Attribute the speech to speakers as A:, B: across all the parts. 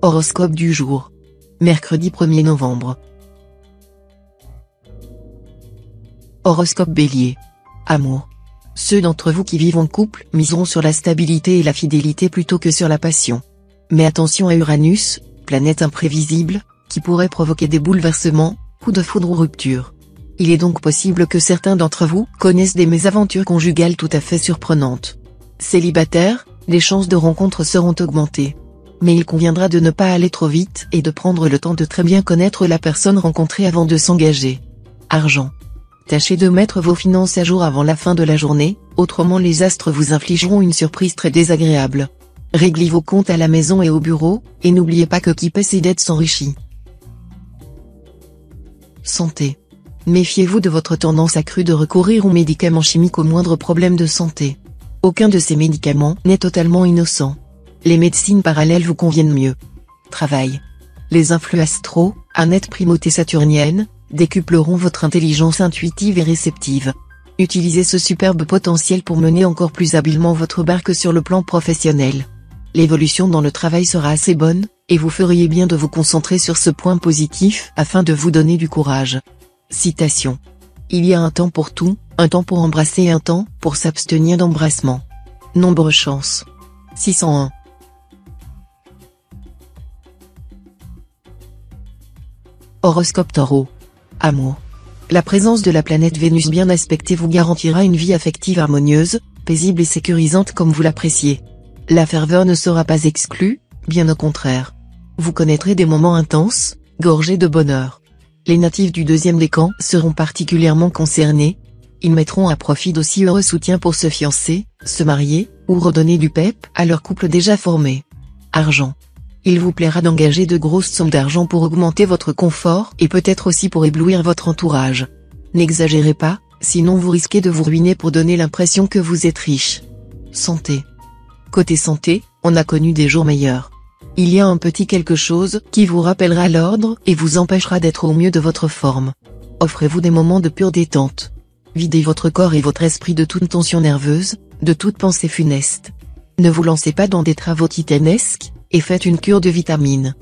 A: Horoscope du jour. Mercredi 1er novembre. Horoscope Bélier. Amour. Ceux d'entre vous qui vivent en couple miseront sur la stabilité et la fidélité plutôt que sur la passion. Mais attention à Uranus, planète imprévisible, qui pourrait provoquer des bouleversements, coups de foudre ou rupture. Il est donc possible que certains d'entre vous connaissent des mésaventures conjugales tout à fait surprenantes. Célibataires, les chances de rencontre seront augmentées. Mais il conviendra de ne pas aller trop vite et de prendre le temps de très bien connaître la personne rencontrée avant de s'engager. Argent. Tâchez de mettre vos finances à jour avant la fin de la journée, autrement les astres vous infligeront une surprise très désagréable. Réglez vos comptes à la maison et au bureau, et n'oubliez pas que qui paie ses dettes s'enrichit. Santé. Méfiez-vous de votre tendance accrue de recourir aux médicaments chimiques au moindre problème de santé. Aucun de ces médicaments n'est totalement innocent. Les médecines parallèles vous conviennent mieux. Travail. Les influx astraux, Annette primauté saturnienne, décupleront votre intelligence intuitive et réceptive. Utilisez ce superbe potentiel pour mener encore plus habilement votre barque sur le plan professionnel. L'évolution dans le travail sera assez bonne, et vous feriez bien de vous concentrer sur ce point positif afin de vous donner du courage. Citation. Il y a un temps pour tout, un temps pour embrasser et un temps pour s'abstenir d'embrassement. Nombre chance. 601. Horoscope Taureau. Amour. La présence de la planète Vénus bien aspectée vous garantira une vie affective harmonieuse, paisible et sécurisante comme vous l'appréciez. La ferveur ne sera pas exclue, bien au contraire. Vous connaîtrez des moments intenses, gorgés de bonheur. Les natifs du deuxième décan seront particulièrement concernés. Ils mettront à profit d'aussi heureux soutiens pour se fiancer, se marier, ou redonner du pep à leur couple déjà formé. Argent. Il vous plaira d'engager de grosses sommes d'argent pour augmenter votre confort et peut-être aussi pour éblouir votre entourage. N'exagérez pas, sinon vous risquez de vous ruiner pour donner l'impression que vous êtes riche. Santé. Côté santé, on a connu des jours meilleurs. Il y a un petit quelque chose qui vous rappellera l'ordre et vous empêchera d'être au mieux de votre forme. Offrez-vous des moments de pure détente. Videz votre corps et votre esprit de toute tension nerveuse, de toute pensée funeste. Ne vous lancez pas dans des travaux titanesques, et faites une cure de vitamines.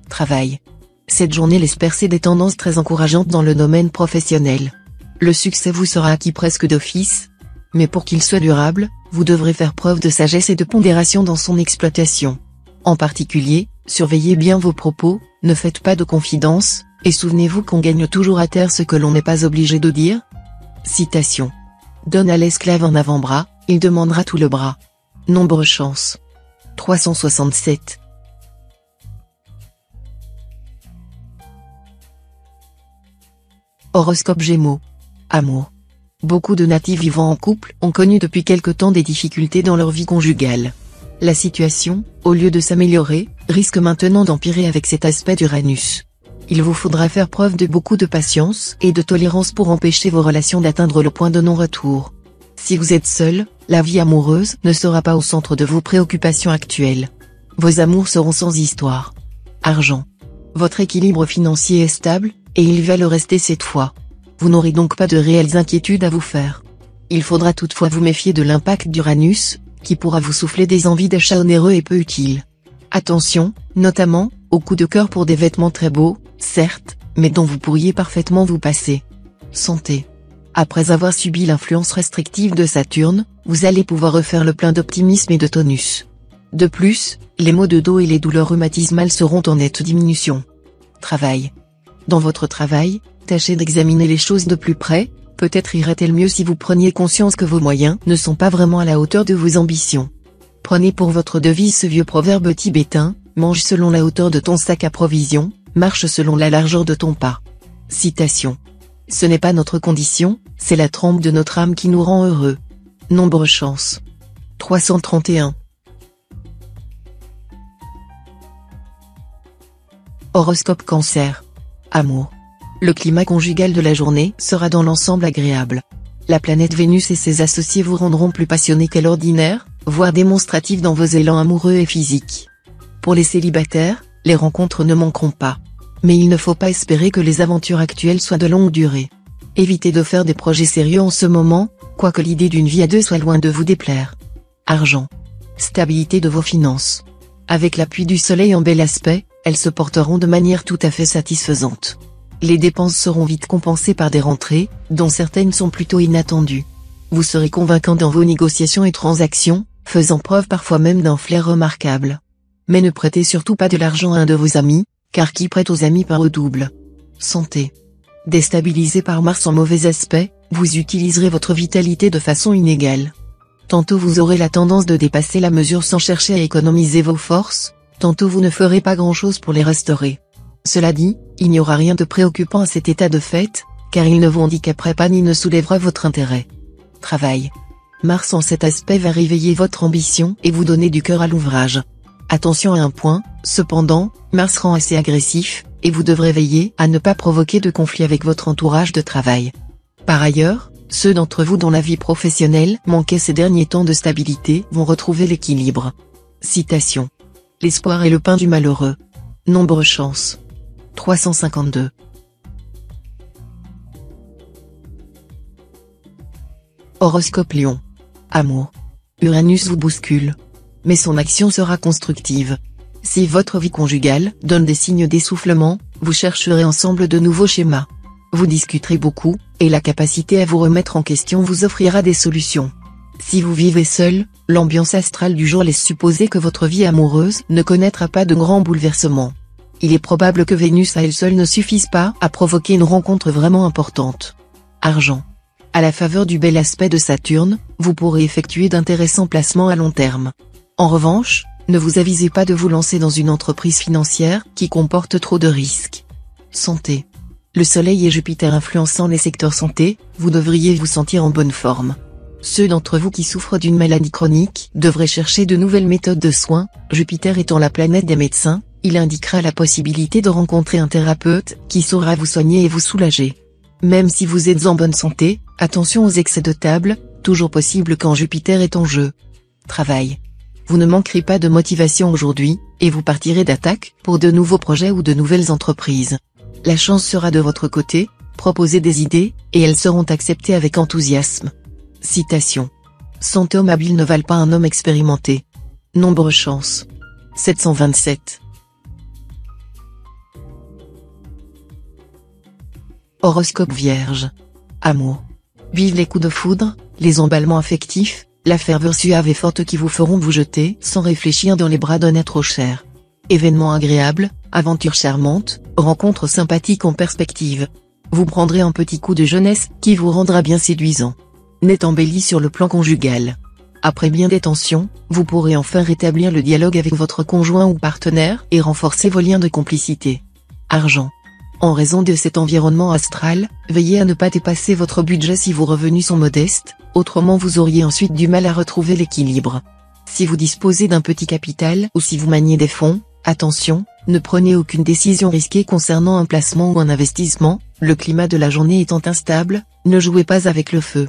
A: Travail. Cette journée laisse percer des tendances très encourageantes dans le domaine professionnel. Le succès vous sera acquis presque d'office, mais pour qu'il soit durable, vous devrez faire preuve de sagesse et de pondération dans son exploitation. En particulier, surveillez bien vos propos, ne faites pas de confidences, et souvenez-vous qu'on gagne toujours à terre ce que l'on n'est pas obligé de dire. Citation. Donne à l'esclave un avant-bras, il demandera tout le bras. Nombre chance. 367. Horoscope Gémeaux. Amour. Beaucoup de natifs vivant en couple ont connu depuis quelque temps des difficultés dans leur vie conjugale. La situation, au lieu de s'améliorer, risque maintenant d'empirer avec cet aspect d'Uranus. Il vous faudra faire preuve de beaucoup de patience et de tolérance pour empêcher vos relations d'atteindre le point de non-retour. Si vous êtes seul, la vie amoureuse ne sera pas au centre de vos préoccupations actuelles. Vos amours seront sans histoire. Argent. Votre équilibre financier est stable, et il va le rester cette fois. Vous n'aurez donc pas de réelles inquiétudes à vous faire. Il faudra toutefois vous méfier de l'impact d'Uranus, qui pourra vous souffler des envies d'achat onéreux et peu utiles. Attention, notamment, aux coups de cœur pour des vêtements très beaux, certes, mais dont vous pourriez parfaitement vous passer. Santé. Après avoir subi l'influence restrictive de Saturne, vous allez pouvoir refaire le plein d'optimisme et de tonus. De plus, les maux de dos et les douleurs rhumatismales seront en nette diminution. Travail. Dans votre travail, tâchez d'examiner les choses de plus près, peut-être irait-elle mieux si vous preniez conscience que vos moyens ne sont pas vraiment à la hauteur de vos ambitions. Prenez pour votre devise ce vieux proverbe tibétain, mange selon la hauteur de ton sac à provisions, marche selon la largeur de ton pas. Citation. Ce n'est pas notre condition, c'est la trempe de notre âme qui nous rend heureux. Nombre chance. 331. Horoscope Cancer. Amour. Le climat conjugal de la journée sera dans l'ensemble agréable. La planète Vénus et ses associés vous rendront plus passionnés qu'à l'ordinaire, voire démonstratifs dans vos élans amoureux et physiques. Pour les célibataires, les rencontres ne manqueront pas. Mais il ne faut pas espérer que les aventures actuelles soient de longue durée. Évitez de faire des projets sérieux en ce moment, quoique l'idée d'une vie à deux soit loin de vous déplaire. Argent. Stabilité de vos finances. Avec l'appui du soleil en bel aspect, elles se porteront de manière tout à fait satisfaisante. Les dépenses seront vite compensées par des rentrées, dont certaines sont plutôt inattendues. Vous serez convaincant dans vos négociations et transactions, faisant preuve parfois même d'un flair remarquable. Mais ne prêtez surtout pas de l'argent à un de vos amis, car qui prête aux amis part au double. Santé. Déstabilisé par Mars en mauvais aspect, vous utiliserez votre vitalité de façon inégale. Tantôt vous aurez la tendance de dépasser la mesure sans chercher à économiser vos forces, tantôt vous ne ferez pas grand-chose pour les restaurer. Cela dit, il n'y aura rien de préoccupant à cet état de fait, car il ne vous handicapera pas ni ne soulèvera votre intérêt. Travail. Mars en cet aspect va réveiller votre ambition et vous donner du cœur à l'ouvrage. Attention à un point, cependant, Mars rend assez agressif, et vous devrez veiller à ne pas provoquer de conflit avec votre entourage de travail. Par ailleurs, ceux d'entre vous dont la vie professionnelle manquait ces derniers temps de stabilité vont retrouver l'équilibre. Citation. L'espoir est le pain du malheureux. Nombre chance. 352. Horoscope Lion. Amour. Uranus vous bouscule. Mais son action sera constructive. Si votre vie conjugale donne des signes d'essoufflement, vous chercherez ensemble de nouveaux schémas. Vous discuterez beaucoup, et la capacité à vous remettre en question vous offrira des solutions. Si vous vivez seul, l'ambiance astrale du jour laisse supposer que votre vie amoureuse ne connaîtra pas de grands bouleversements. Il est probable que Vénus à elle seule ne suffise pas à provoquer une rencontre vraiment importante. Argent. À la faveur du bel aspect de Saturne, vous pourrez effectuer d'intéressants placements à long terme. En revanche, ne vous avisez pas de vous lancer dans une entreprise financière qui comporte trop de risques. Santé. Le Soleil et Jupiter influençant les secteurs santé, vous devriez vous sentir en bonne forme. Ceux d'entre vous qui souffrent d'une maladie chronique devraient chercher de nouvelles méthodes de soins. Jupiter étant la planète des médecins, il indiquera la possibilité de rencontrer un thérapeute qui saura vous soigner et vous soulager. Même si vous êtes en bonne santé, attention aux excès de table, toujours possible quand Jupiter est en jeu. Travail. Vous ne manquerez pas de motivation aujourd'hui, et vous partirez d'attaque pour de nouveaux projets ou de nouvelles entreprises. La chance sera de votre côté, proposez des idées, et elles seront acceptées avec enthousiasme. Citation. 100 hommes habiles ne valent pas un homme expérimenté. Nombre chance. 727. Horoscope Vierge. Amour. Vive les coups de foudre, les emballements affectifs, la ferveur suave et forte qui vous feront vous jeter sans réfléchir dans les bras d'un être cher. Événements agréables, aventures charmantes, rencontres sympathiques en perspective. Vous prendrez un petit coup de jeunesse qui vous rendra bien séduisant. Net embelli sur le plan conjugal. Après bien des tensions, vous pourrez enfin rétablir le dialogue avec votre conjoint ou partenaire et renforcer vos liens de complicité. Argent. En raison de cet environnement astral, veillez à ne pas dépasser votre budget si vos revenus sont modestes, autrement vous auriez ensuite du mal à retrouver l'équilibre. Si vous disposez d'un petit capital ou si vous maniez des fonds, attention, ne prenez aucune décision risquée concernant un placement ou un investissement, le climat de la journée étant instable, ne jouez pas avec le feu.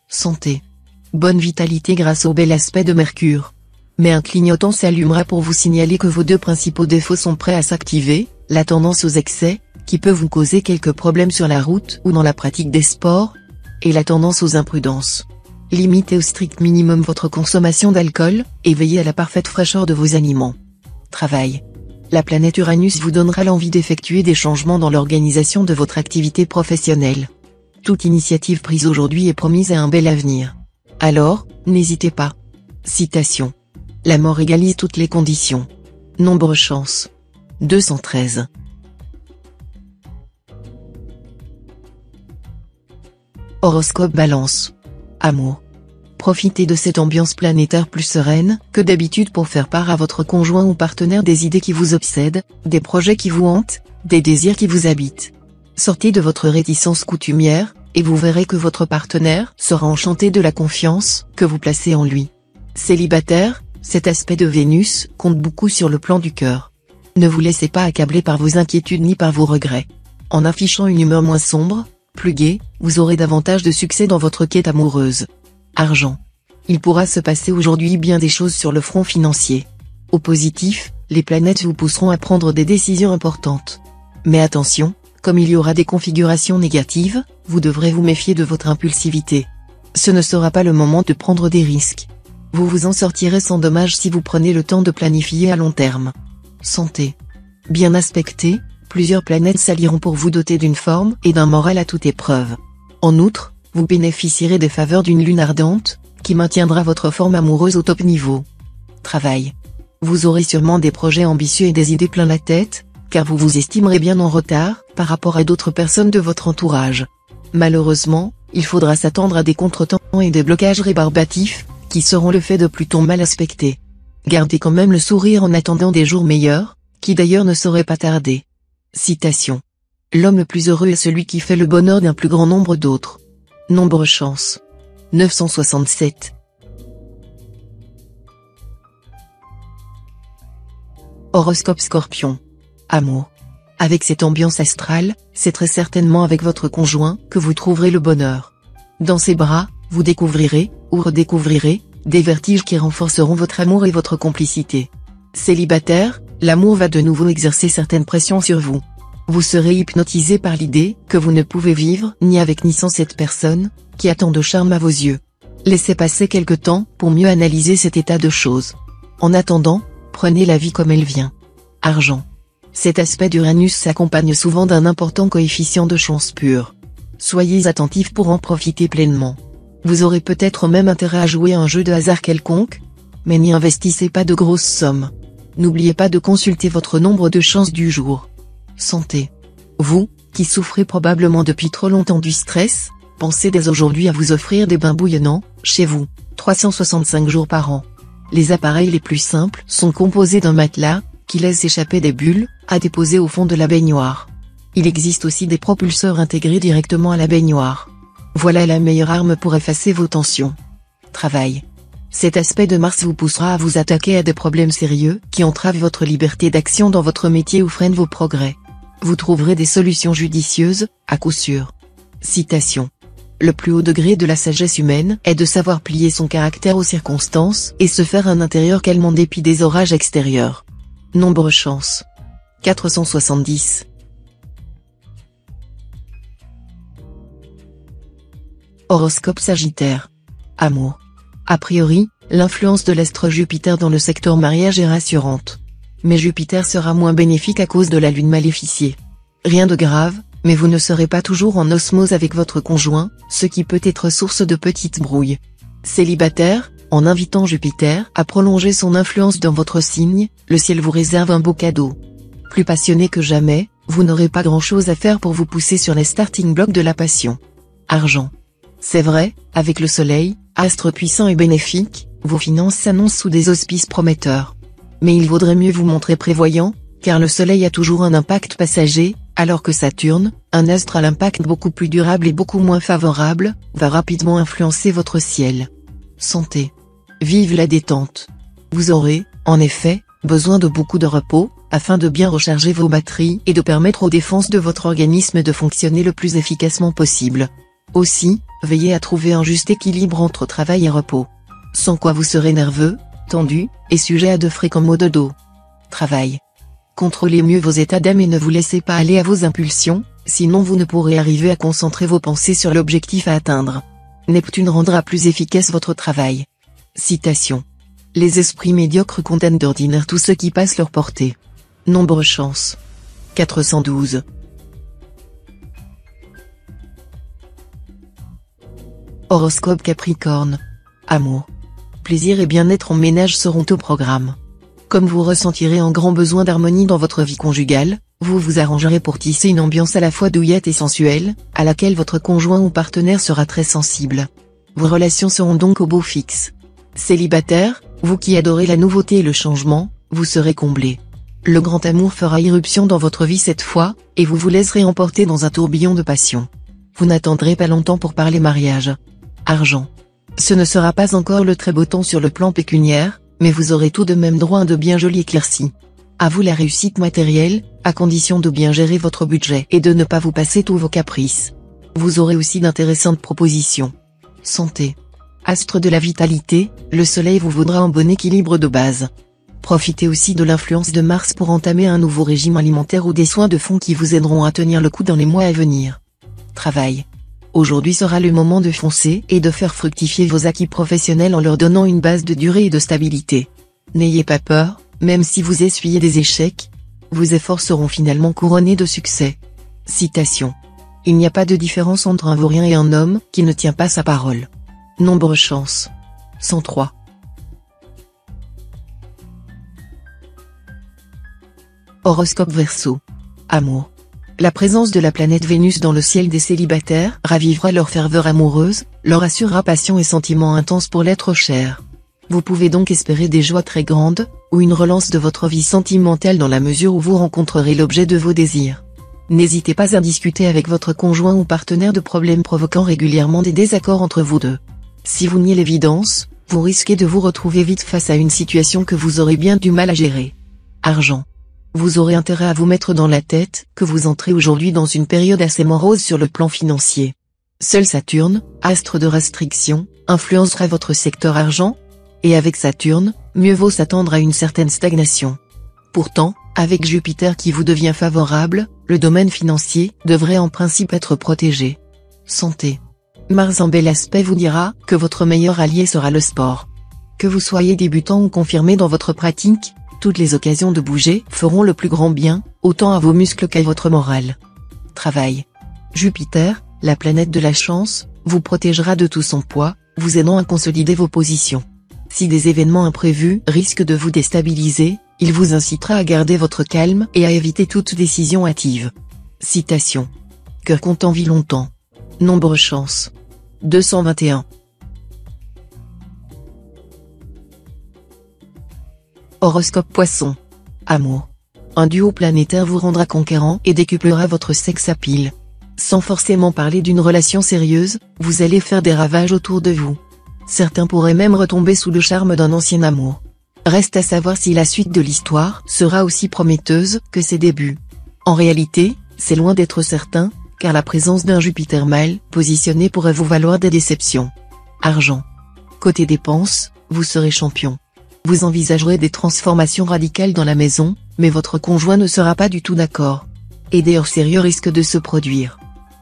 A: Santé. Bonne vitalité grâce au bel aspect de Mercure. Mais un clignotant s'allumera pour vous signaler que vos deux principaux défauts sont prêts à s'activer, la tendance aux excès, qui peut vous causer quelques problèmes sur la route ou dans la pratique des sports, et la tendance aux imprudences. Limitez au strict minimum votre consommation d'alcool, et veillez à la parfaite fraîcheur de vos aliments. Travail. La planète Uranus vous donnera l'envie d'effectuer des changements dans l'organisation de votre activité professionnelle. Toute initiative prise aujourd'hui est promise à un bel avenir. Alors, n'hésitez pas. Citation. La mort égalise toutes les conditions. Nombre chance. 213. Horoscope Balance. Amour. Profitez de cette ambiance planétaire plus sereine que d'habitude pour faire part à votre conjoint ou partenaire des idées qui vous obsèdent, des projets qui vous hantent, des désirs qui vous habitent. Sortez de votre réticence coutumière, et vous verrez que votre partenaire sera enchanté de la confiance que vous placez en lui. Célibataire, cet aspect de Vénus compte beaucoup sur le plan du cœur. Ne vous laissez pas accabler par vos inquiétudes ni par vos regrets. En affichant une humeur moins sombre, plus gaie, vous aurez davantage de succès dans votre quête amoureuse. Argent. Il pourra se passer aujourd'hui bien des choses sur le front financier. Au positif, les planètes vous pousseront à prendre des décisions importantes. Mais attention, comme il y aura des configurations négatives, vous devrez vous méfier de votre impulsivité. Ce ne sera pas le moment de prendre des risques. Vous vous en sortirez sans dommage si vous prenez le temps de planifier à long terme. Santé. Bien aspectée, plusieurs planètes s'allieront pour vous doter d'une forme et d'un moral à toute épreuve. En outre, vous bénéficierez des faveurs d'une lune ardente, qui maintiendra votre forme amoureuse au top niveau. Travail. Vous aurez sûrement des projets ambitieux et des idées plein la tête, car vous vous estimerez bien en retard, par rapport à d'autres personnes de votre entourage. Malheureusement, il faudra s'attendre à des contretemps et des blocages rébarbatifs, qui seront le fait de Pluton mal aspecté. Gardez quand même le sourire en attendant des jours meilleurs, qui d'ailleurs ne sauraient pas tarder. Citation. L'homme le plus heureux est celui qui fait le bonheur d'un plus grand nombre d'autres. Nombre chance. 967. Horoscope Scorpion. Amour. Avec cette ambiance astrale, c'est très certainement avec votre conjoint que vous trouverez le bonheur. Dans ses bras, vous découvrirez, ou redécouvrirez, des vertiges qui renforceront votre amour et votre complicité. Célibataire, l'amour va de nouveau exercer certaines pressions sur vous. Vous serez hypnotisé par l'idée que vous ne pouvez vivre ni avec ni sans cette personne, qui a tant de charme à vos yeux. Laissez passer quelque temps pour mieux analyser cet état de choses. En attendant, prenez la vie comme elle vient. Argent. Cet aspect d'Uranus s'accompagne souvent d'un important coefficient de chance pure. Soyez attentifs pour en profiter pleinement. Vous aurez peut-être même intérêt à jouer à un jeu de hasard quelconque, mais n'y investissez pas de grosses sommes. N'oubliez pas de consulter votre nombre de chances du jour. Santé. Vous, qui souffrez probablement depuis trop longtemps du stress, pensez dès aujourd'hui à vous offrir des bains bouillonnants, chez vous, 365 jours par an. Les appareils les plus simples sont composés d'un matelas, qui laisse échapper des bulles, à déposer au fond de la baignoire. Il existe aussi des propulseurs intégrés directement à la baignoire. Voilà la meilleure arme pour effacer vos tensions. Travail. Cet aspect de Mars vous poussera à vous attaquer à des problèmes sérieux qui entravent votre liberté d'action dans votre métier ou freinent vos progrès. Vous trouverez des solutions judicieuses, à coup sûr. Citation. Le plus haut degré de la sagesse humaine est de savoir plier son caractère aux circonstances et se faire un intérieur calme en dépit des orages extérieurs. Nombre chance. 470. Horoscope Sagittaire. Amour. A priori, l'influence de l'astre Jupiter dans le secteur mariage est rassurante. Mais Jupiter sera moins bénéfique à cause de la lune maléficiée. Rien de grave, mais vous ne serez pas toujours en osmose avec votre conjoint, ce qui peut être source de petites brouilles. Célibataire, en invitant Jupiter à prolonger son influence dans votre signe, le ciel vous réserve un beau cadeau. Plus passionné que jamais, vous n'aurez pas grand-chose à faire pour vous pousser sur les starting blocks de la passion. Argent. C'est vrai, avec le soleil, astre puissant et bénéfique, vos finances s'annoncent sous des auspices prometteurs. Mais il vaudrait mieux vous montrer prévoyant, car le soleil a toujours un impact passager, alors que Saturne, un astre à l'impact beaucoup plus durable et beaucoup moins favorable, va rapidement influencer votre ciel. Santé. Vive la détente. Vous aurez, en effet, besoin de beaucoup de repos, afin de bien recharger vos batteries et de permettre aux défenses de votre organisme de fonctionner le plus efficacement possible. Aussi, veillez à trouver un juste équilibre entre travail et repos. Sans quoi vous serez nerveux, tendu, et sujet à de fréquents maux de dos. Travail. Contrôlez mieux vos états d'âme et ne vous laissez pas aller à vos impulsions, sinon vous ne pourrez arriver à concentrer vos pensées sur l'objectif à atteindre. Neptune rendra plus efficace votre travail. Citation. Les esprits médiocres condamnent d'ordinaire tous ceux qui passent leur portée. Nombre chance. 412. Horoscope Capricorne. Amour. Plaisir et bien-être en ménage seront au programme. Comme vous ressentirez un grand besoin d'harmonie dans votre vie conjugale, vous vous arrangerez pour tisser une ambiance à la fois douillette et sensuelle, à laquelle votre conjoint ou partenaire sera très sensible. Vos relations seront donc au beau fixe. Célibataire, vous qui adorez la nouveauté et le changement, vous serez comblé. Le grand amour fera irruption dans votre vie cette fois, et vous vous laisserez emporter dans un tourbillon de passion. Vous n'attendrez pas longtemps pour parler mariage. Argent. Ce ne sera pas encore le très beau temps sur le plan pécuniaire, mais vous aurez tout de même droit à de bien jolies éclaircies. À vous la réussite matérielle, à condition de bien gérer votre budget et de ne pas vous passer tous vos caprices. Vous aurez aussi d'intéressantes propositions. Santé. Astre de la vitalité, le soleil vous vaudra un bon équilibre de base. Profitez aussi de l'influence de Mars pour entamer un nouveau régime alimentaire ou des soins de fond qui vous aideront à tenir le coup dans les mois à venir. Travail. Aujourd'hui sera le moment de foncer et de faire fructifier vos acquis professionnels en leur donnant une base de durée et de stabilité. N'ayez pas peur, même si vous essuyez des échecs, vos efforts seront finalement couronnés de succès. Citation. Il n'y a pas de différence entre un vaurien et un homme qui ne tient pas sa parole. Nombre chance. 103. Horoscope Verseau. Amour. La présence de la planète Vénus dans le ciel des célibataires ravivera leur ferveur amoureuse, leur assurera passion et sentiments intenses pour l'être cher. Vous pouvez donc espérer des joies très grandes, ou une relance de votre vie sentimentale dans la mesure où vous rencontrerez l'objet de vos désirs. N'hésitez pas à discuter avec votre conjoint ou partenaire de problèmes provoquant régulièrement des désaccords entre vous deux. Si vous niez l'évidence, vous risquez de vous retrouver vite face à une situation que vous aurez bien du mal à gérer. Argent. Vous aurez intérêt à vous mettre dans la tête que vous entrez aujourd'hui dans une période assez morose sur le plan financier. Seul Saturne, astre de restriction, influencera votre secteur argent, et avec Saturne, mieux vaut s'attendre à une certaine stagnation. Pourtant, avec Jupiter qui vous devient favorable, le domaine financier devrait en principe être protégé. Santé. Mars en bel aspect vous dira que votre meilleur allié sera le sport. Que vous soyez débutant ou confirmé dans votre pratique, toutes les occasions de bouger feront le plus grand bien, autant à vos muscles qu'à votre morale. Travail. Jupiter, la planète de la chance, vous protégera de tout son poids, vous aidant à consolider vos positions. Si des événements imprévus risquent de vous déstabiliser, il vous incitera à garder votre calme et à éviter toute décision hâtive. Citation. Cœur content vit longtemps. Nombre chance. 221. Horoscope Poisson. Amour. Un duo planétaire vous rendra conquérant et décuplera votre sex appeal. Sans forcément parler d'une relation sérieuse, vous allez faire des ravages autour de vous. Certains pourraient même retomber sous le charme d'un ancien amour. Reste à savoir si la suite de l'histoire sera aussi prometteuse que ses débuts. En réalité, c'est loin d'être certain, car la présence d'un Jupiter mal positionné pourrait vous valoir des déceptions. Argent. Côté dépenses, vous serez champion. Vous envisagerez des transformations radicales dans la maison, mais votre conjoint ne sera pas du tout d'accord. Et des hors-sérieux risquent de se produire.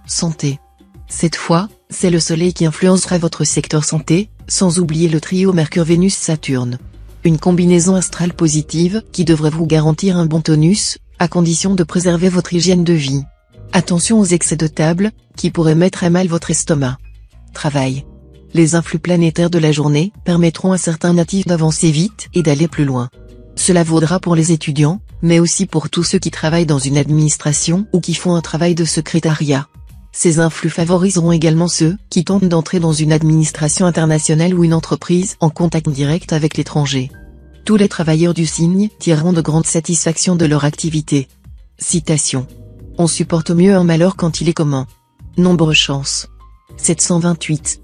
A: Santé. Cette fois, c'est le Soleil qui influencera votre secteur santé, sans oublier le trio Mercure-Vénus-Saturne. Une combinaison astrale positive qui devrait vous garantir un bon tonus, à condition de préserver votre hygiène de vie. Attention aux excès de table, qui pourraient mettre à mal votre estomac. Travail. Les influx planétaires de la journée permettront à certains natifs d'avancer vite et d'aller plus loin. Cela vaudra pour les étudiants, mais aussi pour tous ceux qui travaillent dans une administration ou qui font un travail de secrétariat. Ces influx favoriseront également ceux qui tentent d'entrer dans une administration internationale ou une entreprise en contact direct avec l'étranger. Tous les travailleurs du signe tireront de grandes satisfactions de leur activité. Citation. On supporte mieux un malheur quand il est commun. Nombre chance. 728.